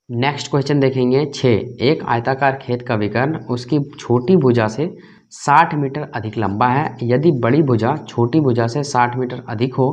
Next question देखेंगे 6। एक आयताकार खेत का विकर्ण उसकी छोटी भुजा से 60 मीटर अधिक लंबा है। यदि बड़ी भुजा छोटी भुजा से 60 मीटर अधिक हो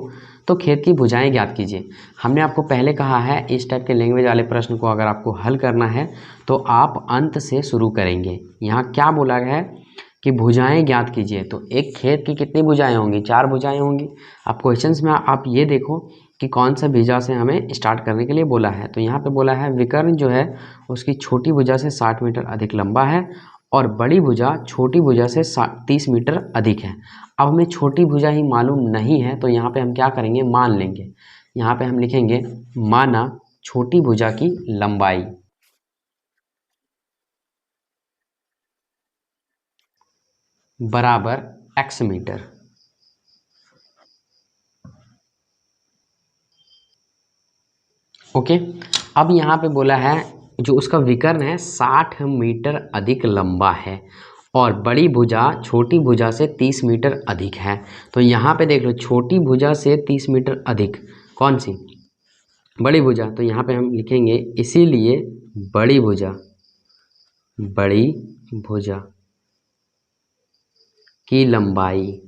तो खेत की भुजाएं ज्ञात कीजिए। हमने आपको पहले कहा है इस टाइप के लैंग्वेज वाले प्रश्न को अगर आपको हल करना है तो आप अंत से शुरू करेंगे। यहाँ क्या बोला गया है कि भुजाएं ज्ञात कीजिए, तो एक खेत की कितनी भुजाएं होंगी? 4 भुजाएं होंगी। अब क्वेश्चंस में आप ये देखो कि कौन सा भुजा से हमें स्टार्ट करने के लिए बोला है। तो यहाँ पे बोला है विकर्ण जो है उसकी छोटी भुजा से 60 मीटर अधिक लंबा है और बड़ी भुजा छोटी भुजा से 30 मीटर अधिक है। अब हमें छोटी भुजा ही मालूम नहीं है तो यहाँ पे हम क्या करेंगे, मान लेंगे। यहाँ पे हम लिखेंगे माना छोटी भुजा की लंबाई बराबर x मीटर। ओके, अब यहाँ पे बोला है जो उसका विकर्ण है 60 मीटर अधिक लंबा है और बड़ी भुजा छोटी भुजा से 30 मीटर अधिक है। तो यहाँ पे देख लो छोटी भुजा से 30 मीटर अधिक कौन सी? बड़ी भुजा। तो यहाँ पे हम लिखेंगे इसीलिए बड़ी भुजा की लंबाई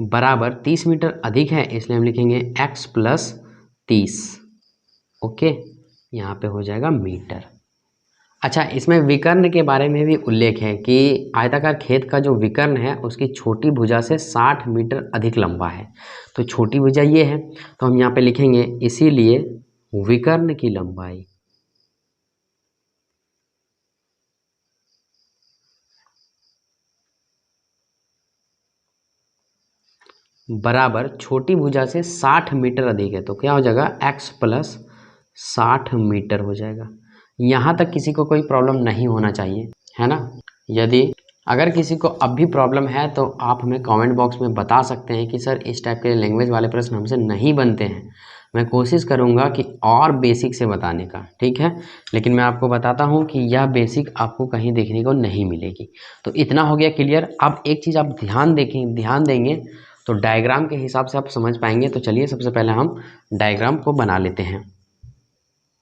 बराबर 30 मीटर अधिक है, इसलिए हम लिखेंगे x प्लस 30। ओके, यहाँ पे हो जाएगा मीटर। अच्छा, इसमें विकर्ण के बारे में भी उल्लेख है कि आयताकार खेत का जो विकर्ण है उसकी छोटी भुजा से 60 मीटर अधिक लंबा है। तो छोटी भुजा ये है तो हम यहाँ पे लिखेंगे इसीलिए विकर्ण की लंबाई बराबर छोटी भुजा से 60 मीटर अधिक है। तो क्या हो जाएगा x प्लस 60 मीटर हो जाएगा। यहाँ तक किसी को कोई प्रॉब्लम नहीं होना चाहिए, है ना। यदि अगर किसी को अब भी प्रॉब्लम है तो आप हमें कमेंट बॉक्स में बता सकते हैं कि सर इस टाइप के लैंग्वेज वाले प्रश्न हमसे नहीं बनते हैं। मैं कोशिश करूंगा कि और बेसिक से बताने का, ठीक है। लेकिन मैं आपको बताता हूं कि यह बेसिक आपको कहीं देखने को नहीं मिलेगी। तो इतना हो गया क्लियर। अब एक चीज़ आप ध्यान देंगे तो डायग्राम के हिसाब से आप समझ पाएंगे। तो चलिए सबसे पहले हम डायग्राम को बना लेते हैं।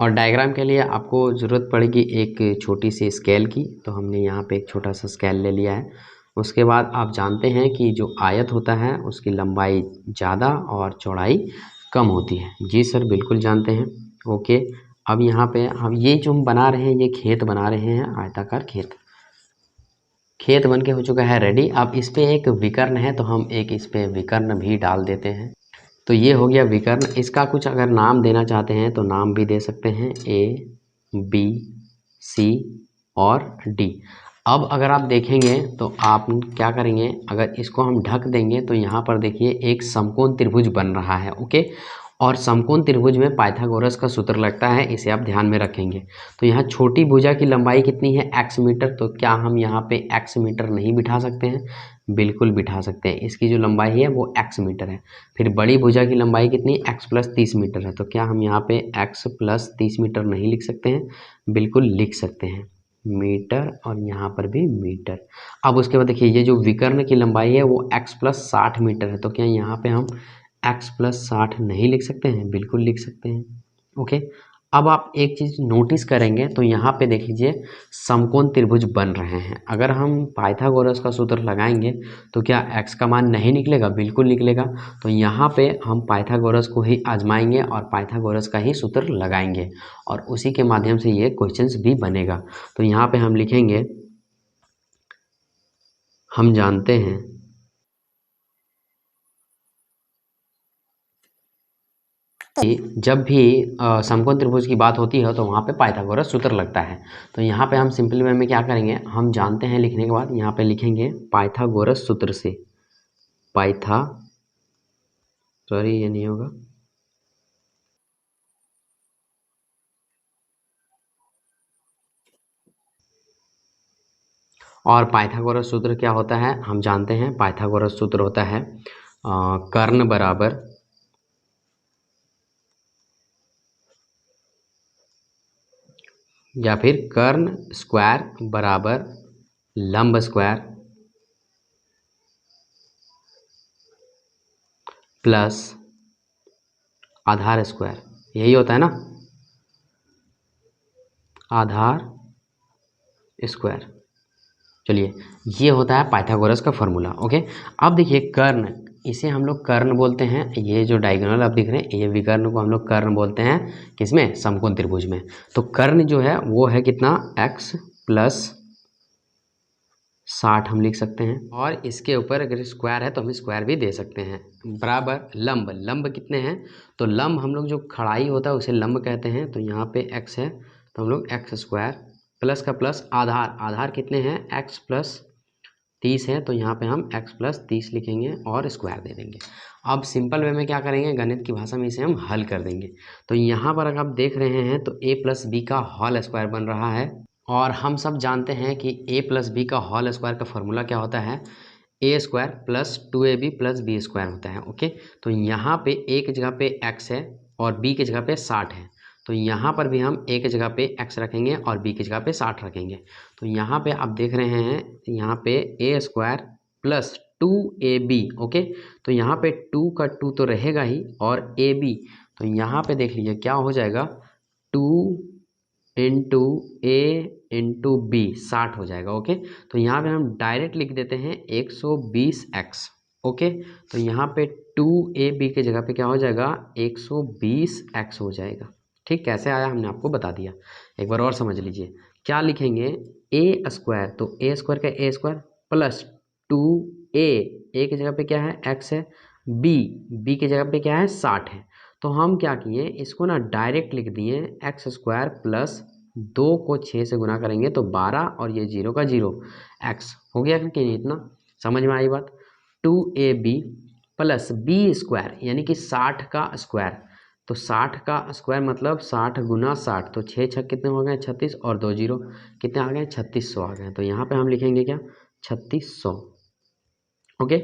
और डायग्राम के लिए आपको ज़रूरत पड़ेगी एक छोटी सी स्केल की। तो हमने यहाँ पे एक छोटा सा स्केल ले लिया है। उसके बाद आप जानते हैं कि जो आयत होता है उसकी लंबाई ज़्यादा और चौड़ाई कम होती है। जी सर, बिल्कुल जानते हैं। ओके, अब यहाँ पे हम ये जो हम बना रहे हैं ये खेत बना रहे हैं, आयताकार खेत बन के हो चुका है रेडी। अब इस पे एक विकर्ण है तो हम एक इस पे विकर्ण भी डाल देते हैं। तो ये हो गया विकर्ण। इसका कुछ अगर नाम देना चाहते हैं तो नाम भी दे सकते हैं A, B, C और D। अब अगर आप देखेंगे तो आप क्या करेंगे, अगर इसको हम ढक देंगे तो यहाँ पर देखिए एक समकोण त्रिभुज बन रहा है। ओके, और समकोण त्रिभुज में पाइथागोरस का सूत्र लगता है, इसे आप ध्यान में रखेंगे। तो यहाँ छोटी भुजा की लंबाई कितनी है? x metre. तो क्या हम यहाँ पे x मीटर नहीं बिठा सकते हैं? बिल्कुल बिठा सकते हैं। इसकी जो लंबाई है वो x मीटर है। फिर बड़ी भुजा की लंबाई कितनी? x प्लस 30 मीटर है। तो क्या हम यहाँ पे x प्लस 30 मीटर नहीं लिख सकते हैं? बिल्कुल लिख सकते हैं, मीटर और यहाँ पर भी मीटर। अब उसके बाद देखिए ये जो विकर्ण की लंबाई है वो x प्लस 60 मीटर है। तो क्या यहाँ पे हम x प्लस 60 नहीं लिख सकते हैं? बिल्कुल लिख सकते हैं। ओके, अब आप एक चीज़ नोटिस करेंगे तो यहाँ पे देख लीजिए समकोण त्रिभुज बन रहे हैं। अगर हम पाइथागोरस का सूत्र लगाएंगे तो क्या x का मान नहीं निकलेगा? बिल्कुल निकलेगा। तो यहाँ पे हम पाइथागोरस को ही आजमाएंगे और पाइथागोरस का ही सूत्र लगाएंगे और उसी के माध्यम से ये क्वेश्चंस भी बनेगा। तो यहाँ पे हम लिखेंगे हम जानते हैं कि जब भी समकोण त्रिभुज की बात होती है तो वहाँ पे पाइथागोरस सूत्र लगता है। तो यहाँ पे हम सिंपल वे में क्या करेंगे, हम जानते हैं लिखने के बाद यहाँ पे लिखेंगे पाइथागोरस सूत्र से ये नहीं होगा। और पाइथागोरस सूत्र क्या होता है हम जानते हैं। पाइथागोरस सूत्र होता है कर्ण बराबर या फिर कर्ण स्क्वायर बराबर लंब स्क्वायर प्लस आधार स्क्वायर, यही होता है ना, आधार स्क्वायर। चलिए, ये होता है पाइथागोरस का फॉर्मूला। ओके, अब देखिए कर्ण, इसे हम लोग कर्ण बोलते हैं। ये जो डायगोनल आप दिख रहे हैं, ये विकर्ण को हम लोग कर्ण बोलते हैं। किसमें? समकोण त्रिभुज में। तो कर्ण जो है वो है कितना? x प्लस 60 हम लिख सकते हैं, और इसके ऊपर अगर स्क्वायर है तो हम स्क्वायर भी दे सकते हैं, बराबर लंब। लंब कितने हैं? तो लंब हम लोग जो खड़ाई होता है उसे लंब कहते हैं। तो यहाँ पे x है तो हम लोग x स्क्वायर प्लस का प्लस आधार, आधार कितने हैं? x प्लस 30 है तो यहाँ पे हम x प्लस 30 लिखेंगे और स्क्वायर दे देंगे। अब सिंपल वे में क्या करेंगे, गणित की भाषा में इसे हम हल कर देंगे। तो यहाँ पर अगर आप देख रहे हैं तो a प्लस बी का होल स्क्वायर बन रहा है, और हम सब जानते हैं कि a प्लस बी का होल स्क्वायर का फॉर्मूला क्या होता है? A square plus 2ab plus B square होता है। ओके, तो यहाँ पे a की जगह पे x है और b की जगह पे 60 है, तो यहाँ पर भी हम a की जगह पे x रखेंगे और b की जगह पे 60 रखेंगे। तो यहाँ पे आप देख रहे हैं, यहाँ पे a square plus 2ab। Okay, तो यहाँ पे 2 का 2 तो रहेगा ही, और ab, तो यहाँ पे देख लीजिए क्या हो जाएगा, 2 इंटू ए इंटू बी, 60 हो जाएगा। ओके, तो यहाँ पे हम डायरेक्ट लिख देते हैं 120x। ओके, तो यहाँ पे 2ab की जगह पे क्या हो जाएगा, 120x हो जाएगा। ठीक, कैसे आया हमने आपको बता दिया। एक बार और समझ लीजिए, क्या लिखेंगे, ए स्क्वायर, तो ए स्क्वायर का ए स्क्वायर प्लस 2a, ए की जगह पे क्या है, x है, बी की जगह पे क्या है, 60 है। तो हम क्या किए, इसको ना डायरेक्ट लिख दिए, एक्स स्क्वायर प्लस 2 को 6 से गुना करेंगे तो 12, और ये 0 का 0, एक्स हो गया कि नहीं? इतना समझ में आई बात। 2ab प्लस बी स्क्वायर यानी कि 60 का स्क्वायर, तो 60 का स्क्वायर मतलब 60 गुना 60, तो 6 छक कितने हो गए, 36, और 2 0 कितने आ गए, 3600 आ गए। तो यहाँ पे हम लिखेंगे क्या, 3600। ओके,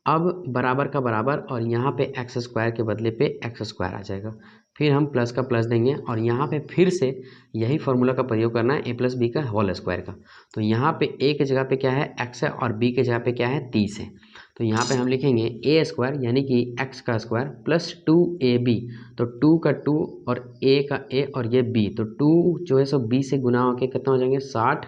अब बराबर का बराबर, और यहाँ पे एक्स स्क्वायर के बदले पे एक्स स्क्वायर आ जाएगा, फिर हम प्लस का प्लस देंगे, और यहाँ पे फिर से यही फार्मूला का प्रयोग करना है, ए प्लस बी का होल स्क्वायर का। तो यहाँ पे ए की जगह पे क्या है, एक्स है, और बी की जगह पे क्या है, 30 है। तो यहाँ पे हम लिखेंगे ए स्क्वायर यानी कि एक्स का स्क्वायर प्लस 2ab, तो 2 का 2 और ए का ए और ये b, तो 2 जो है सो b से गुना होकर कितना हो जाएंगे, 60,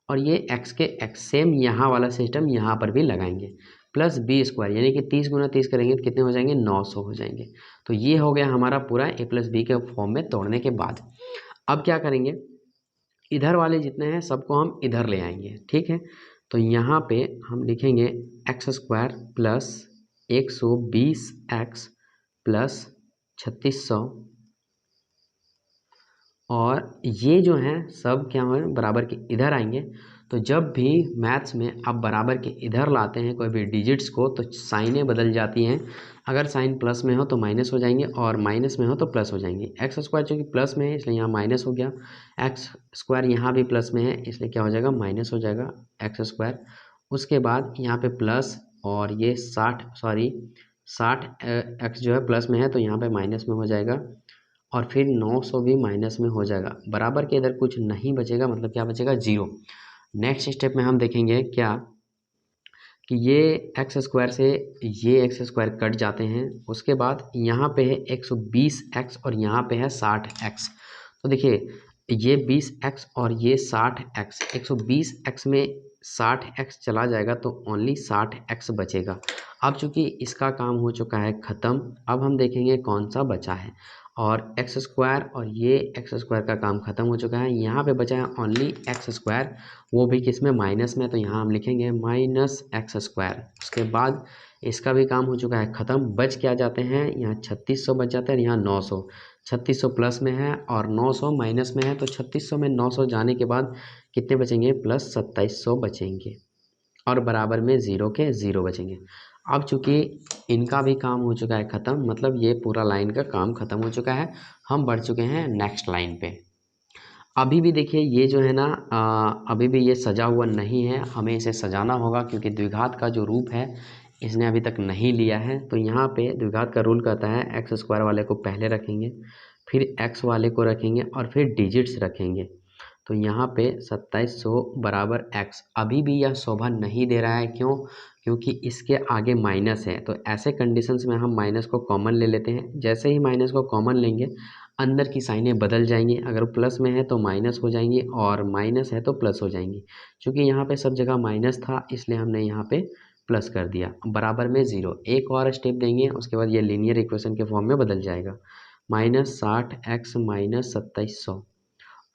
और ये x के x, सेम यहाँ वाला सिस्टम यहाँ पर भी लगाएंगे, प्लस बी स्क्वायर यानी कि 30 गुना 30 करेंगे तो कितने हो जाएंगे, 900 हो जाएंगे। तो ये हो गया हमारा पूरा ए प्लस बी के फॉर्म में तोड़ने के बाद। अब क्या करेंगे, इधर वाले जितने हैं सबको हम इधर ले आएंगे। ठीक है, तो यहाँ पे हम लिखेंगे x square plus 120x plus 3600, और ये जो हैं सब क्या हैं, बराबर के इधर आएंगे। तो जब भी मैथ्स में आप बराबर के इधर लाते हैं कोई भी डिजिट्स को, तो साइनें बदल जाती हैं। अगर साइन प्लस में हो तो माइनस हो जाएंगे, और माइनस में हो तो प्लस हो जाएंगे। एक्स स्क्वायर चूँकि प्लस में है इसलिए यहाँ माइनस हो गया, एक्स स्क्वायर यहाँ भी प्लस में है इसलिए क्या हो जाएगा, माइनस हो जाएगा एक्स स्क्वायर। उसके बाद यहाँ पे प्लस, और ये 60 एक्स जो है प्लस में है तो यहाँ पे माइनस में हो जाएगा, और फिर 900 भी माइनस में हो जाएगा। बराबर के इधर कुछ नहीं बचेगा, मतलब क्या बचेगा, 0। नेक्स्ट स्टेप में हम देखेंगे क्या, कि ये एक्स स्क्वायर से ये एक्स स्क्वायर कट जाते हैं। उसके बाद यहाँ पे है 120x और यहाँ पे है 60x। तो देखिए ये 20x और ये 60x, 120x में 60x चला जाएगा तो ओनली 60x बचेगा। अब चूंकि इसका काम हो चुका है ख़त्म, अब हम देखेंगे कौन सा बचा है, और एक्स स्क्वायर और ये एक्स स्क्वायर का काम ख़त्म हो चुका है। यहाँ पे बचा है ओनली एक्स स्क्वायर, वो भी किस में, माइनस में, तो यहाँ हम लिखेंगे माइनस एक्स स्क्वायर। उसके बाद इसका भी काम हो चुका है ख़त्म, बच क्या जाते हैं, यहाँ 3600 बच जाते हैं, यहाँ 900। 3600 प्लस में है और 900 माइनस में है, तो 3600 में 900 जाने के बाद कितने बचेंगे, प्लस 2700 बचेंगे, और बराबर में 0 के 0 बचेंगे। अब चूंकि इनका भी काम हो चुका है ख़त्म, मतलब ये पूरा लाइन का काम ख़त्म हो चुका है, हम बढ़ चुके हैं नेक्स्ट लाइन पे। अभी भी देखिए ये जो है ना, अभी भी ये सजा हुआ नहीं है, हमें इसे सजाना होगा क्योंकि द्विघात का जो रूप है इसने अभी तक नहीं लिया है। तो यहाँ पे द्विघात का रूल कहता है एक्स स्क्वायर वाले को पहले रखेंगे, फिर एक्स वाले को रखेंगे, और फिर डिजिट्स रखेंगे। तो यहाँ पे 2700 बराबर एक्स, अभी भी यह शोभा नहीं दे रहा है, क्यों, क्योंकि इसके आगे माइनस है, तो ऐसे कंडीशंस में हम माइनस को कॉमन ले लेते हैं। जैसे ही माइनस को कॉमन लेंगे अंदर की साइनें बदल जाएंगी, अगर प्लस में है तो माइनस हो जाएंगी और माइनस है तो प्लस हो जाएंगी। क्योंकि यहाँ पे सब जगह माइनस था इसलिए हमने यहाँ पे प्लस कर दिया। बराबर में 0, एक और स्टेप देंगे उसके बाद ये लीनियर इक्वेशन के फॉर्म में बदल जाएगा। -60x माइनस 2700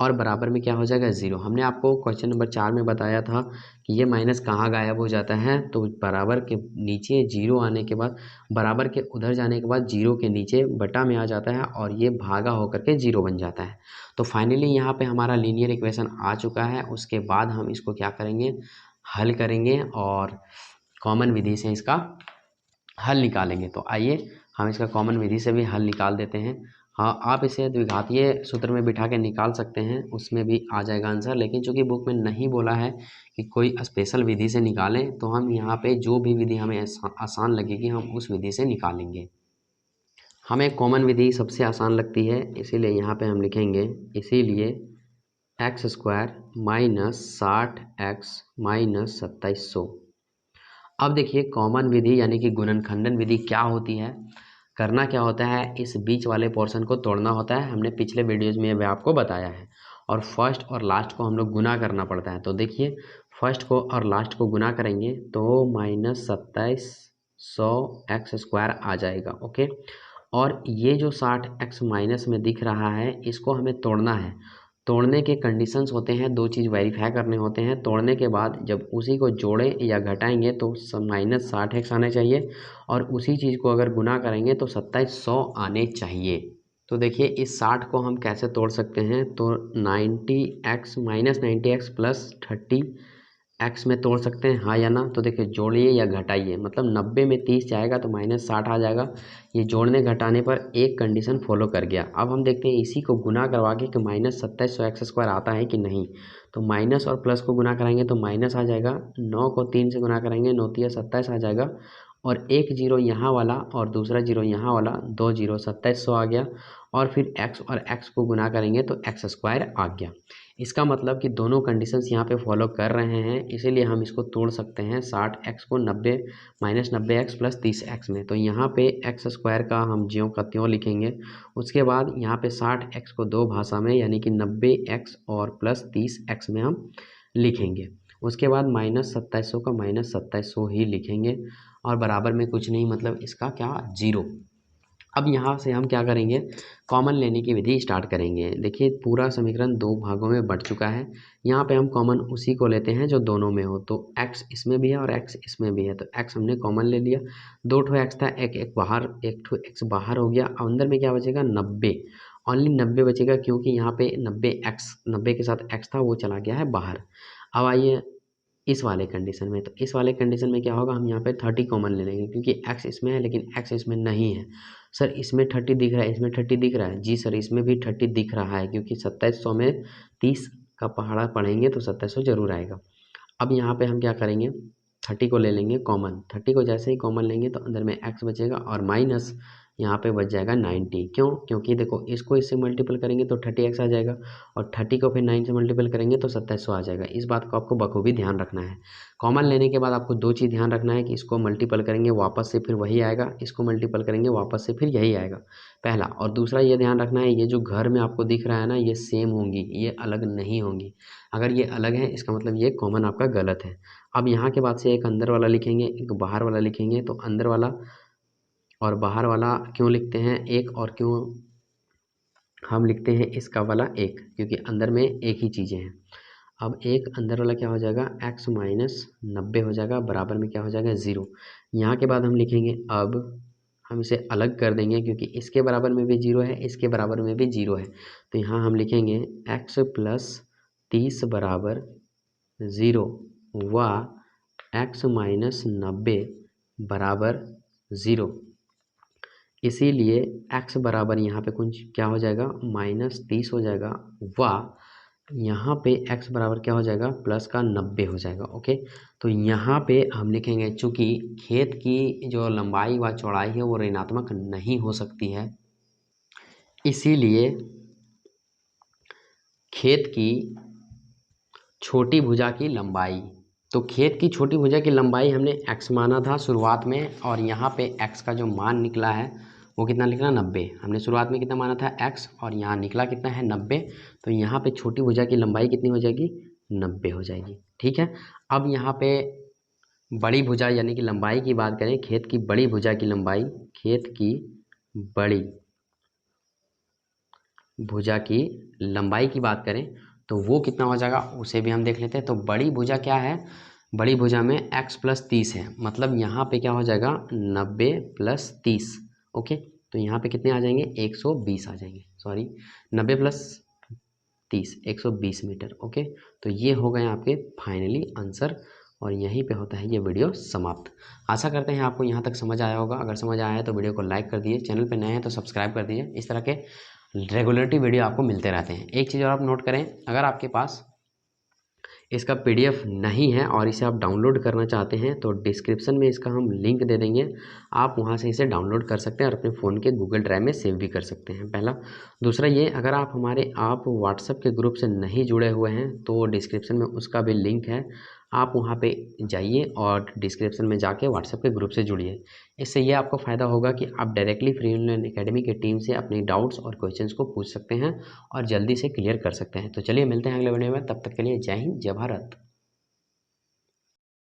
और बराबर में क्या हो जाएगा 0। हमने आपको क्वेश्चन नंबर 4 में बताया था कि ये माइनस कहाँ गायब हो जाता है, तो बराबर के नीचे 0 आने के बाद, बराबर के उधर जाने के बाद 0 के नीचे बटा में आ जाता है और ये भागा होकर के 0 बन जाता है। तो फाइनली यहाँ पे हमारा लीनियर इक्वेशन आ चुका है। उसके बाद हम इसको क्या करेंगे, हल करेंगे और कॉमन विधि से इसका हल निकालेंगे। तो आइए हम इसका कॉमन विधि से भी हल निकाल देते हैं। हाँ, आप इसे द्विघातीय सूत्र में बिठा के निकाल सकते हैं, उसमें भी आ जाएगा आंसर। लेकिन चूंकि बुक में नहीं बोला है कि कोई स्पेशल विधि से निकालें, तो हम यहाँ पे जो भी विधि हमें आसान लगेगी हम उस विधि से निकालेंगे। हमें कॉमन विधि सबसे आसान लगती है, इसीलिए यहाँ पे हम लिखेंगे इसीलिए x² माइनस 60x माइनस 2700। अब देखिए कॉमन विधि यानी कि गुणनखंडन विधि क्या होती है। करना क्या होता है, इस बीच वाले पोर्शन को तोड़ना होता है। हमने पिछले वीडियोज़ में भी आपको बताया है। और फर्स्ट और लास्ट को हम लोग गुना करना पड़ता है। तो देखिए फर्स्ट को और लास्ट को गुना करेंगे तो -2700x² आ जाएगा। ओके, और ये जो 60x माइनस में दिख रहा है इसको हमें तोड़ना है। तोड़ने के कंडीशंस होते हैं, दो चीज़ वेरीफाई करने होते हैं। तोड़ने के बाद जब उसी को जोड़ें या घटाएंगे तो -60x आने चाहिए और उसी चीज़ को अगर गुना करेंगे तो 2700 आने चाहिए। तो देखिए इस 60 को हम कैसे तोड़ सकते हैं, तो 90x -90x प्लस 30x में तोड़ सकते हैं, हाँ या ना। तो देखिए जोड़िए या घटाइए, मतलब 90 में 30 जाएगा तो -60 आ जाएगा। ये जोड़ने घटाने पर एक कंडीशन फॉलो कर गया। अब हम देखते हैं इसी को गुना करवा के कि -2700x² आता है कि नहीं। तो माइनस और प्लस को गुना कराएंगे तो माइनस आ जाएगा, 9 को 3 से गुना करेंगे 9 तिया 27 आ जाएगा और एक जीरो यहाँ वाला और दूसरा जीरो यहाँ वाला, 2 जीरो 2700 आ गया। और फिर x और x को गुना करेंगे तो x² आ गया। इसका मतलब कि दोनों कंडीशंस यहाँ पे फॉलो कर रहे हैं, इसीलिए हम इसको तोड़ सकते हैं 60x को 90 -90x प्लस 30x में। तो यहाँ पे x² का हम ज्यों का त्यों लिखेंगे। उसके बाद यहाँ पे 60x को दो भाषा में यानी कि 90x और प्लस 30x में हम लिखेंगे। उसके बाद -2700 का -2700 ही लिखेंगे और बराबर में कुछ नहीं, मतलब इसका क्या 0। अब यहाँ से हम क्या करेंगे, कॉमन लेने की विधि स्टार्ट करेंगे। देखिए पूरा समीकरण दो भागों में बंट चुका है। यहाँ पे हम कॉमन उसी को लेते हैं जो दोनों में हो। तो x इसमें भी है और x इसमें भी है, तो x हमने कॉमन ले लिया। 2 ठो x था, एक बाहर, एक ठो x बाहर हो गया। अंदर में क्या बचेगा 90, ओनली 90 बचेगा क्योंकि यहाँ पे 90 के साथ x था वो चला गया है बाहर। अब आइए इस वाले कंडीशन में, तो इस वाले कंडीशन में क्या होगा, हम यहाँ पे 30 कॉमन ले लेंगे क्योंकि x इसमें है लेकिन x इसमें नहीं है। सर इसमें 30 दिख रहा है, इसमें 30 दिख रहा है, जी सर इसमें भी 30 दिख रहा है क्योंकि 2700 में 30 का पहाड़ा पढ़ेंगे तो 2700 जरूर आएगा। अब यहाँ पे हम क्या करेंगे, 30 को ले लेंगे कॉमन। 30 को जैसे ही कॉमन लेंगे तो अंदर में x बचेगा और माइनस यहाँ पे बच जाएगा 90। क्यों, क्योंकि देखो इसको इससे मल्टीपल करेंगे तो 30x आ जाएगा और 30 को फिर 9 से मल्टीपल करेंगे तो 2700 आ जाएगा। इस बात को आपको बखूबी ध्यान रखना है। कॉमन लेने के बाद आपको दो चीज़ ध्यान रखना है कि इसको मल्टीपल करेंगे वापस से फिर वही आएगा, इसको मल्टीपल करेंगे वापस से फिर यही आएगा, पहला। और दूसरा ये ध्यान रखना है, ये जो घर में आपको दिख रहा है ना ये सेम होंगी, ये अलग नहीं होंगी। अगर ये अलग है इसका मतलब ये कॉमन आपका गलत है। अब यहाँ के बाद से एक अंदर वाला लिखेंगे एक बाहर वाला लिखेंगे। तो अंदर वाला और बाहर वाला क्यों लिखते हैं एक, और क्यों हम लिखते हैं इसका वाला एक, क्योंकि अंदर में एक ही चीज़ें हैं। अब एक अंदर वाला क्या हो जाएगा, x माइनस 90 हो जाएगा, बराबर में क्या हो जाएगा 0। यहाँ के बाद हम लिखेंगे, अब हम इसे अलग कर देंगे क्योंकि इसके बराबर में भी 0 है, इसके बराबर में भी 0 है। तो यहाँ हम लिखेंगे x प्लस 30 बराबर 0 व x माइनस 90 बराबर 0। इसीलिए x बराबर यहाँ पे कुछ क्या हो जाएगा -30 हो जाएगा व यहाँ पे x बराबर क्या हो जाएगा प्लस का 90 हो जाएगा। ओके, तो यहाँ पे हम लिखेंगे चूँकि खेत की जो लंबाई व चौड़ाई है वो ऋणात्मक नहीं हो सकती है, इसीलिए खेत की छोटी भुजा की लंबाई तो खेत की छोटी भुजा की लंबाई हमने x माना था शुरुआत में, और यहाँ पे x का जो मान निकला है वो कितना निकला 90। हमने शुरुआत में कितना माना था x, और यहाँ निकला कितना है 90। तो यहाँ पे छोटी भुजा की लंबाई कितनी हो जाएगी 90 हो जाएगी। ठीक है, अब यहाँ पे बड़ी भुजा यानी कि लंबाई की बात करें, खेत की बड़ी भुजा की लंबाई, खेत की बड़ी भुजा की लंबाई की बात करें तो वो कितना हो जाएगा उसे भी हम देख लेते हैं। तो बड़ी भुजा क्या है, बड़ी भुजा में x + 30 है, मतलब यहाँ पे क्या हो जाएगा 90 + 30। ओके, तो यहाँ पे कितने आ जाएंगे 120 आ जाएंगे, सॉरी 90 + 30 120 मीटर। ओके, तो ये हो गए आपके फाइनली आंसर, और यहीं पे होता है ये वीडियो समाप्त। आशा करते हैं आपको यहाँ तक समझ आया होगा। अगर समझ आया है तो वीडियो को लाइक कर दिए, चैनल पे नए हैं तो सब्सक्राइब कर दीजिए। इस तरह के रेगुलरिटी वीडियो आपको मिलते रहते हैं। एक चीज़ और आप नोट करें, अगर आपके पास इसका PDF नहीं है और इसे आप डाउनलोड करना चाहते हैं तो डिस्क्रिप्शन में इसका हम लिंक दे देंगे, आप वहां से इसे डाउनलोड कर सकते हैं और अपने फ़ोन के गूगल ड्राइव में सेव भी कर सकते हैं। पहला, दूसरा ये, अगर आप व्हाट्सएप के ग्रुप से नहीं जुड़े हुए हैं तो डिस्क्रिप्शन में उसका भी लिंक है, आप वहां पे जाइए और डिस्क्रिप्शन में जाके व्हाट्सएप के ग्रुप से जुड़िए। इससे ये आपको फ़ायदा होगा कि आप डायरेक्टली फ्री ऑनलाइन एकेडमी की टीम से अपने डाउट्स और क्वेश्चंस को पूछ सकते हैं और जल्दी से क्लियर कर सकते हैं। तो चलिए मिलते हैं अगले वीडियो में, तब तक के लिए जय हिंद जय भारत।